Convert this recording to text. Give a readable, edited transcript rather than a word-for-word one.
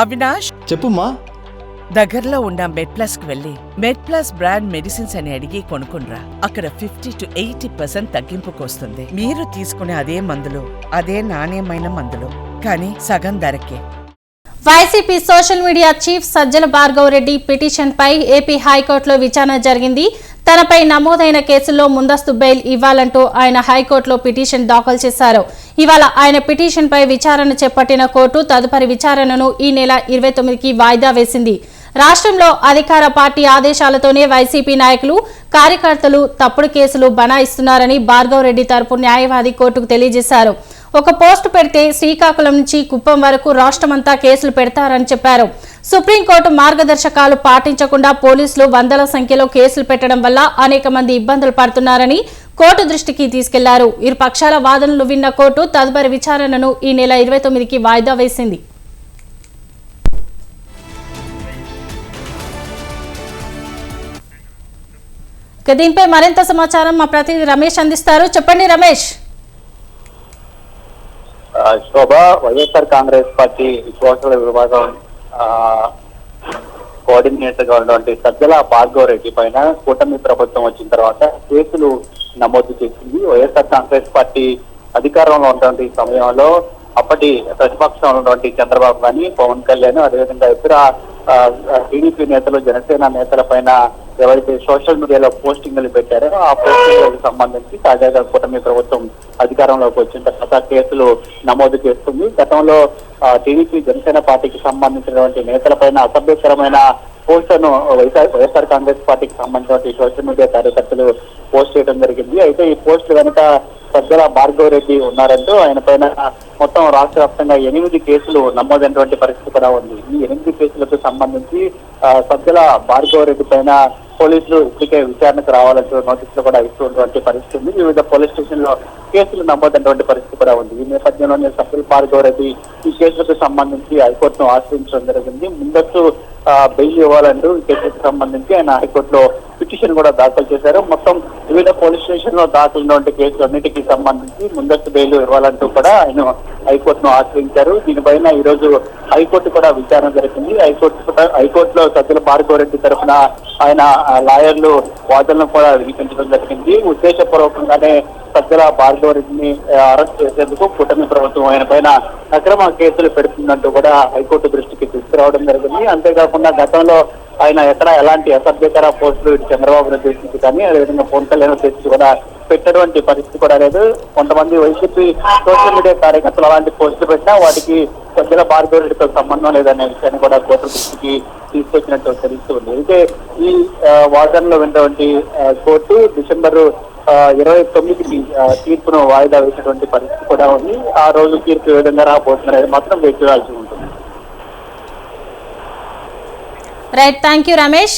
అవినాష్ చెప్పుమా. దగ్గరలో ఉన్న మెడ్ప్లస్ కు వెళ్ళి మెడ్ప్లస్ బ్రాండ్ మెడిసిన్స్ అని అడిగి కొనుక్కునరా. అక్కడ 50 to 80% తగ్గింపుకు వస్తుంది. మీరు తీసుకునే అదే మందులు, అదే నాణ్యమైన మందులు, కానీ సగం ధరకే. YCP social media chief Sajjala Bhargav Reddy petition పై ఏపీ హైకోర్టులో విచారణ జరిగింది. తనపై నమోదైన కేసుల్లో ముందస్తు బెయిల్ ఇవ్వాలంటూ ఆయన హైకోర్టులో పిటిషన్ దాఖలు చేశారు. ఇవాళ ఆయన పిటిషన్ పై విచారణ చేపట్టిన కోర్టు తదుపరి విచారణను ఈ నెల 29కి వాయిదా వేసింది. రాష్ట్రంలో అధికార పార్టీ ఆదేశాలతోనే వైసీపీ నాయకులు, కార్యకర్తలు తప్పుడు కేసులు బనాయిస్తున్నారని భార్గవ్ రెడ్డి తరపు న్యాయవాది కోర్టుకు తెలియజేశారు. ఒక పోస్టు పెడితే శ్రీకాకుళం నుంచి కుప్పం వరకు రాష్ట్రమంతా కేసులు పెడతారని చెప్పారు. సుప్రీంకోర్టు మార్గదర్శకాలు పాటించకుండా పోలీసులు వందల సంఖ్యలో కేసులు పెట్టడం వల్ల అనేక మంది ఇబ్బందులు పడుతున్నారని కోర్టు దృష్టికి తీసుకెళ్లారు. ఇరు పక్షాల వాదనలు విన్న కోర్టు తదుపరి విచారణను ఈ నెల 29కి వాయిదా వేసింది. దీనిపై మరింత సమాచారం మా ప్రతినిధి రమేష్ అందిస్తారు. చెప్పండి రమేష్. శోభ, వైఎస్ఆర్ కాంగ్రెస్ పార్టీ సోషల్ విభాగం కోఆర్డినేటర్ గా ఉన్నటువంటి సజ్జల భార్గవ్ రెడ్డి పైన కూటమి ప్రభుత్వం వచ్చిన తర్వాత కేసులు నమోదు చేసింది. వైఎస్ఆర్ కాంగ్రెస్ పార్టీ అధికారంలో ఉన్నటువంటి సమయంలో అప్పటి ప్రతిపక్షంలో ఉన్నటువంటి చంద్రబాబు గాని, పవన్ కళ్యాణ్, అదేవిధంగా ఇతర టీడీపీ నేతలు, జనసేన నేతల పైన ఎవరైతే సోషల్ మీడియాలో పోస్టింగ్లు పెట్టారో ఆ పోస్టింగ్లకు సంబంధించి తాజాగా కూటమి ప్రభుత్వం అధికారంలోకి వచ్చిన తర్వాత కేసులు నమోదు చేస్తుంది. గతంలో టీడీపీ, జనసేన పార్టీకి సంబంధించినటువంటి నేతల పైన అసభ్యకరమైన పోస్టులను వైఎస్ఆర్ కాంగ్రెస్ పార్టీకి సంబంధించిన సోషల్ మీడియా కార్యకర్తలు పోస్ట్ చేయడం జరిగింది. అయితే ఈ పోస్టులు వెనుక సజ్జల భార్గవ్ రెడ్డి ఉన్నారంటూ ఆయన పైన మొత్తం రాష్ట్ర వ్యాప్తంగా 8 కేసులు నమోదైనటువంటి పరిస్థితి కూడా ఉంది. ఈ 8 కేసులకు సంబంధించి సజ్జల భార్గవ్ రెడ్డి పైన పోలీసులు ఇప్పటికే విచారణకు రావాలంటూ నోటీసులు కూడా ఇస్తున్నటువంటి పరిస్థితి ఉంది. వివిధ పోలీస్ స్టేషన్ లో కేసులు నమోదైనటువంటి పరిస్థితి కూడా ఉంది. ఈ నేపథ్యంలోనే సజ్జల భార్గవ్ రెడ్డి ఈ కేసులకు సంబంధించి హైకోర్టును ఆశ్రయించడం జరిగింది. ముందస్తు బెయిల్ ఇవ్వాలంటూ ఈ కేసులకు సంబంధించి ఆయన హైకోర్టులో పిటిషన్ కూడా దాఖలు చేశారు. మొత్తం వివిధ పోలీస్ స్టేషన్ లో దాఖలైనటువంటి కేసులన్నిటికీ సంబంధించి ముందస్తు బెయిల్ ఇవ్వాలంటూ కూడా ఆయన హైకోర్టును ఆశ్రయించారు. దీనిపైన ఈ రోజు హైకోర్టు కూడా విచారణ జరిగింది. హైకోర్టులో సజ్జల భార్గవ్ రెడ్డి తరఫున ఆయన లాయర్లు వాదనలు కూడా వినిపించడం జరిగింది. ఉద్దేశపూర్వకంగానే సజ్జల భార్గవ్ రెడ్డిని అరెస్ట్ చేసేందుకు కూటమి ప్రభుత్వం ఆయన పైన అక్రమ కేసులు పెడుతుందంటూ కూడా హైకోర్టు దృష్టికి తీసుకురావడం జరిగింది. అంతేకాకుండా గతంలో ఆయన ఎలాంటి అసభ్యకర పోస్టులు చంద్రబాబు నాయుడు దృష్టికి కానీ, అదేవిధంగా పవన్ కళ్యాణ్ దృష్టికి కూడా పెట్టటువంటి పరిస్థితి కూడా లేదు. కొంతమంది వైసీపీ సోషల్ మీడియా కార్యకర్తలు అలాంటి పోస్టులు పెట్టినా వాటికి సజ్జల భార్గవ్ రెడ్డితో సంబంధం లేదనే విషయాన్ని కూడా కోర్టు దృష్టికి తీసుకొచ్చినట్టు తెలుస్తుంది. అయితే ఈ వాదనలో విన్నటువంటి కోర్టు డిసెంబర్ 29కి తీర్పును వాయిదా వేసినటువంటి పరిస్థితి కూడా ఉంది. ఆ రోజు తీర్పు ఏ విధంగా రాబోతున్నది మాత్రం వేచి చూడాల్సి ఉంటుంది. Right, thank you Ramesh.